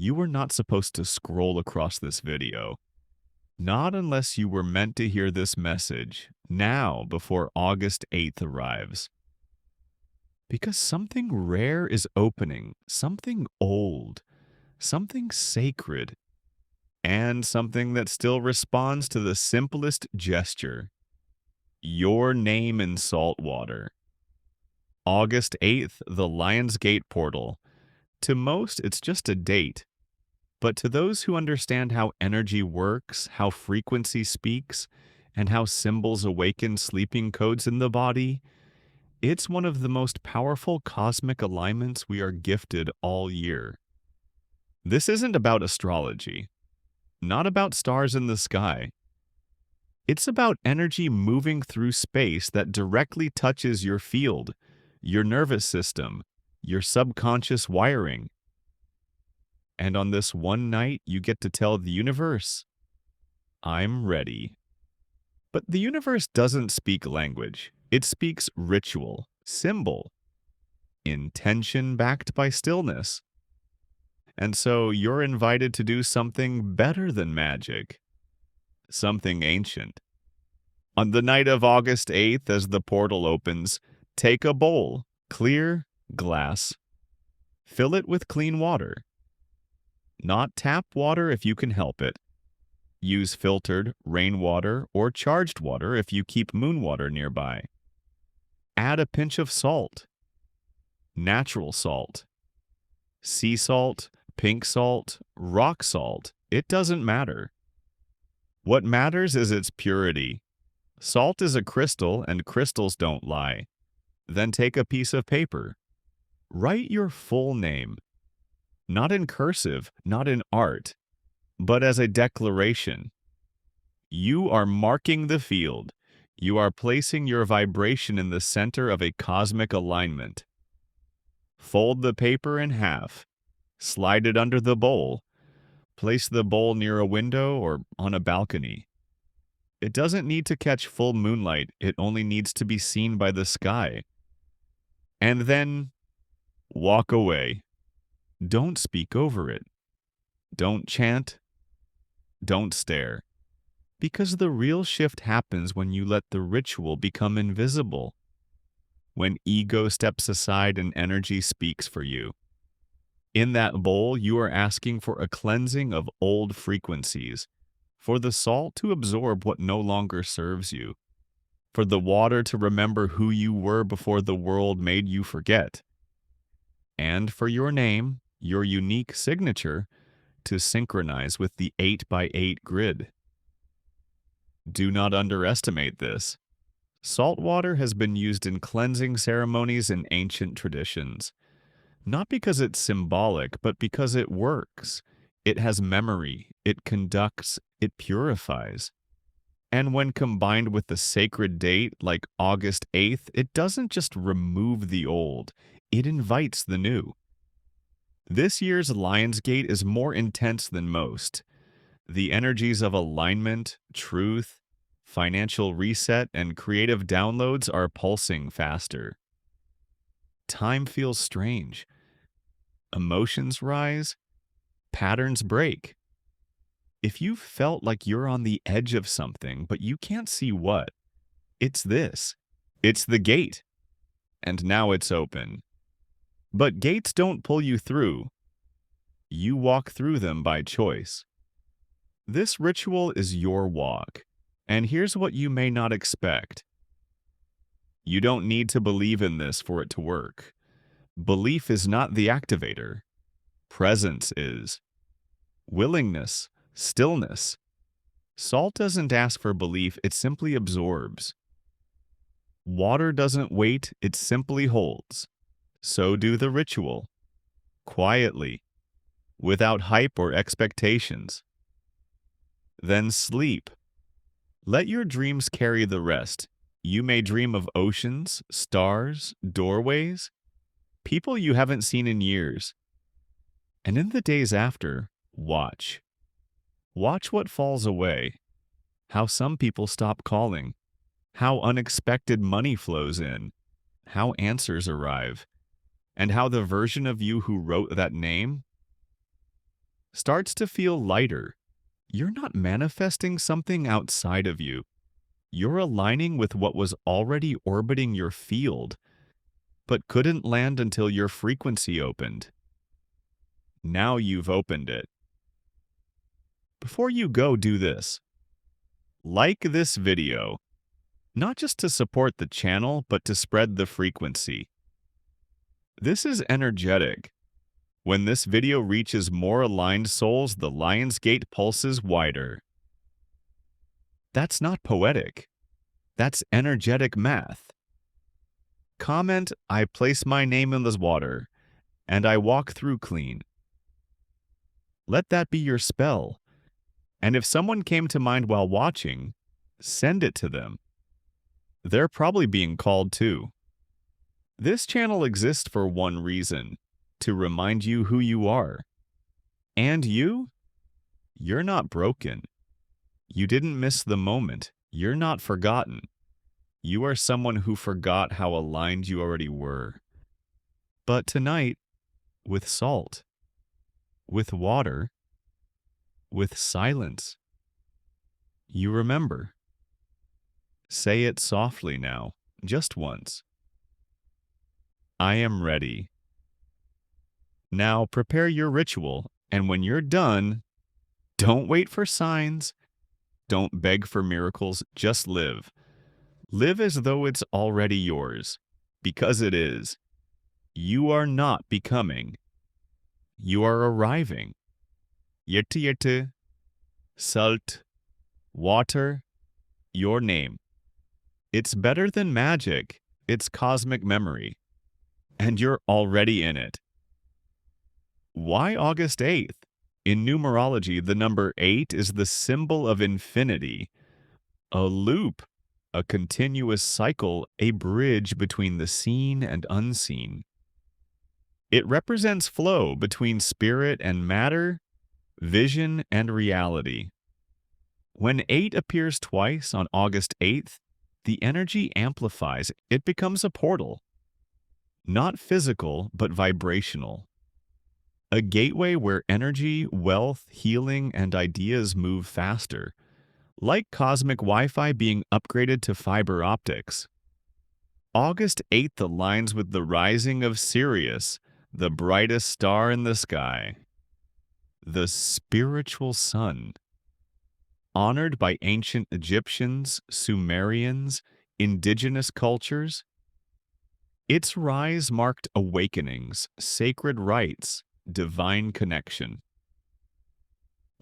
you were not supposed to scroll across this video. Not unless you were meant to hear this message now before August 8th arrives. Because something rare is opening, something old, something sacred, and something that still responds to the simplest gesture. Your name in salt water. August 8th, the Lionsgate portal. To most, it's just a date. But to those who understand how energy works, how frequency speaks, and how symbols awaken sleeping codes in the body, it's one of the most powerful cosmic alignments we are gifted all year. This isn't about astrology, not about stars in the sky. It's about energy moving through space that directly touches your field, your nervous system, your subconscious wiring. And on this one night, you get to tell the universe, I'm ready. But the universe doesn't speak language. It speaks ritual, symbol, intention backed by stillness. And so you're invited to do something better than magic, something ancient. On the night of August 8th, as the portal opens, take a bowl, clear, glass. Fill it with clean water. Not tap water if you can help it. Use filtered rainwater or charged water if you keep moon water nearby. Add a pinch of salt. Natural salt. Sea salt, pink salt, rock salt, it doesn't matter. What matters is its purity. Salt is a crystal, and crystals don't lie. Then take a piece of paper. Write your full name. Not in cursive, not in art, but as a declaration. You are marking the field. You are placing your vibration in the center of a cosmic alignment. Fold the paper in half. Slide it under the bowl. Place the bowl near a window or on a balcony. It doesn't need to catch full moonlight, it only needs to be seen by the sky. And then walk away. Don't speak over it. Don't chant. Don't stare. Because the real shift happens when you let the ritual become invisible. When ego steps aside and energy speaks for you. In that bowl, you are asking for a cleansing of old frequencies, for the salt to absorb what no longer serves you, for the water to remember who you were before the world made you forget, and for your name, your unique signature, to synchronize with the 8x8 grid. Do not underestimate this. Salt water has been used in cleansing ceremonies in ancient traditions. Not because it's symbolic, but because it works. It has memory, it conducts, it purifies. And when combined with the sacred date like August 8th, it doesn't just remove the old, it invites the new. This year's Lionsgate is more intense than most. The energies of alignment, truth, financial reset, and creative downloads are pulsing faster. Time feels strange. Emotions rise. Patterns break. If you've felt like you're on the edge of something, but you can't see what, it's this. It's the gate. And now it's open. But gates don't pull you through. You walk through them by choice. This ritual is your walk. And here's what you may not expect. You don't need to believe in this for it to work. Belief is not the activator. Presence is. Willingness, stillness. Salt doesn't ask for belief, it simply absorbs. Water doesn't wait, it simply holds. So do the ritual. Quietly, without hype or expectations. Then sleep. Let your dreams carry the rest. You may dream of oceans, stars, doorways, people you haven't seen in years. And in the days after, watch. Watch what falls away. How some people stop calling. How unexpected money flows in. How answers arrive. And how the version of you who wrote that name starts to feel lighter. You're not manifesting something outside of you. You're aligning with what was already orbiting your field, but couldn't land until your frequency opened. Now you've opened it. Before you go, do this. Like this video, not just to support the channel, but to spread the frequency. This is energetic. When this video reaches more aligned souls, the Lion's Gate pulses wider. That's not poetic. That's energetic math. Comment, I place my name in this water, and I walk through clean. Let that be your spell. And if someone came to mind while watching, send it to them. They're probably being called too. This channel exists for one reason, to remind you who you are. And you're not broken. You didn't miss the moment. You're not forgotten. You are someone who forgot how aligned you already were. But tonight, with salt, with water, with silence, you remember. Say it softly now, just once. I am ready. Now prepare your ritual, and when you're done, don't wait for signs. Don't beg for miracles, just live. Live as though it's already yours, because it is. You are not becoming. You are arriving. Yeti, salt, water, your name. It's better than magic. It's cosmic memory. And you're already in it. Why August 8th? In numerology, the number 8 is the symbol of infinity, a loop, a continuous cycle, a bridge between the seen and unseen. It represents flow between spirit and matter, vision and reality. When 8 appears twice on August 8th, the energy amplifies. It becomes a portal. Not physical, but vibrational. A gateway where energy, wealth, healing, and ideas move faster, like cosmic Wi-Fi being upgraded to fiber optics. August 8th aligns with the rising of Sirius, the brightest star in the sky. The spiritual sun. Honored by ancient Egyptians, Sumerians, indigenous cultures, its rise marked awakenings, sacred rites, divine connection.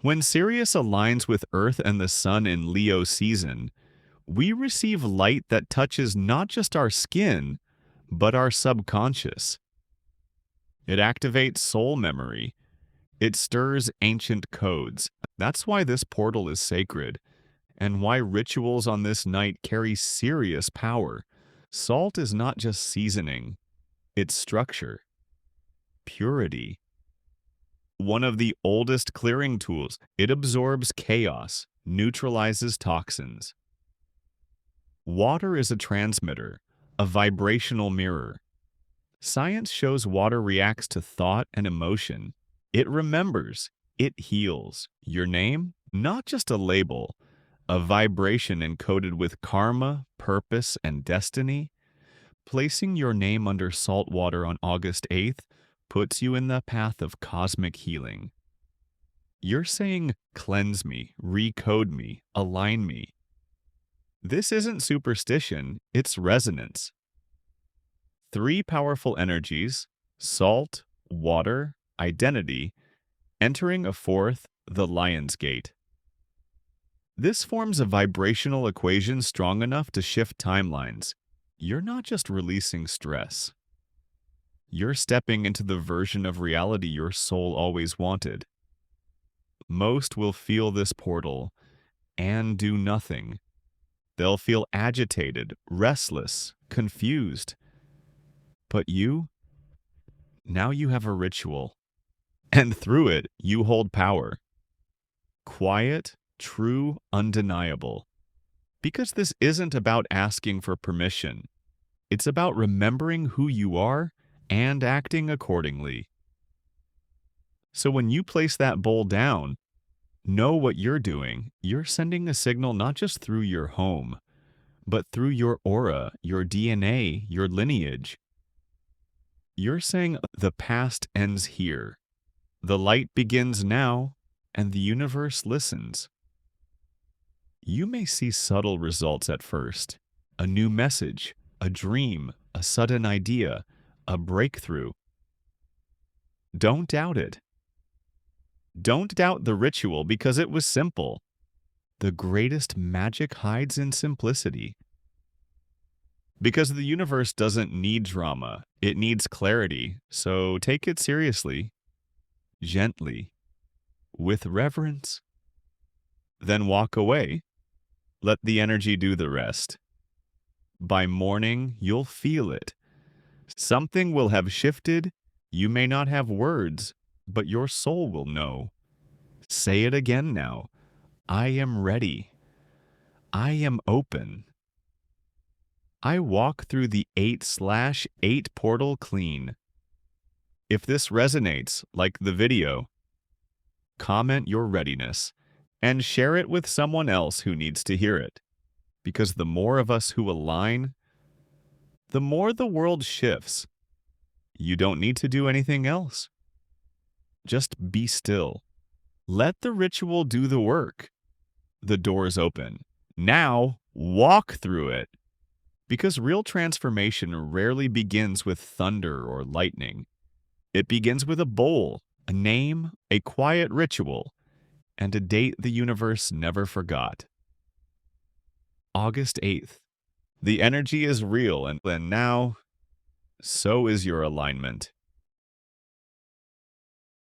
When Sirius aligns with Earth and the Sun in Leo season, we receive light that touches not just our skin, but our subconscious. It activates soul memory. It stirs ancient codes. That's why this portal is sacred, and why rituals on this night carry serious power. Salt is not just seasoning, it's structure, purity. One of the oldest clearing tools, it absorbs chaos, neutralizes toxins. Water is a transmitter, a vibrational mirror. Science shows water reacts to thought and emotion. It remembers, it heals. Your name? Not just a label, a vibration encoded with karma, purpose, and destiny. Placing your name under salt water on August 8th puts you in the path of cosmic healing. You're saying, cleanse me, recode me, align me. This isn't superstition, it's resonance. 3 powerful energies, salt, water, identity, entering a 4th, the Lion's Gate. This forms a vibrational equation strong enough to shift timelines. You're not just releasing stress. You're stepping into the version of reality your soul always wanted. Most will feel this portal and do nothing. They'll feel agitated, restless, confused. But now you have a ritual, and through it, you hold power. Quiet, true, undeniable. Because this isn't about asking for permission. It's about remembering who you are and acting accordingly. So when you place that bowl down, know what you're doing. You're sending a signal not just through your home, but through your aura, your DNA, your lineage. You're saying the past ends here. The light begins now, and the universe listens. You may see subtle results at first, a new message, a dream, a sudden idea, a breakthrough. Don't doubt it. Don't doubt the ritual because it was simple. The greatest magic hides in simplicity. Because the universe doesn't need drama, it needs clarity, so take it seriously, gently, with reverence. Then walk away. Let the energy do the rest. By morning, you'll feel it. Something will have shifted. You may not have words, but your soul will know. Say it again now. I am ready. I am open. I walk through the 8/8 portal clean. If this resonates, like the video, comment your readiness and share it with someone else who needs to hear it. Because the more of us who align, the more the world shifts. You don't need to do anything else. Just be still. Let the ritual do the work. The door's open. Now, walk through it. Because real transformation rarely begins with thunder or lightning. It begins with a bowl, a name, a quiet ritual, and a date the universe never forgot. August 8th. The energy is real, and now, so is your alignment.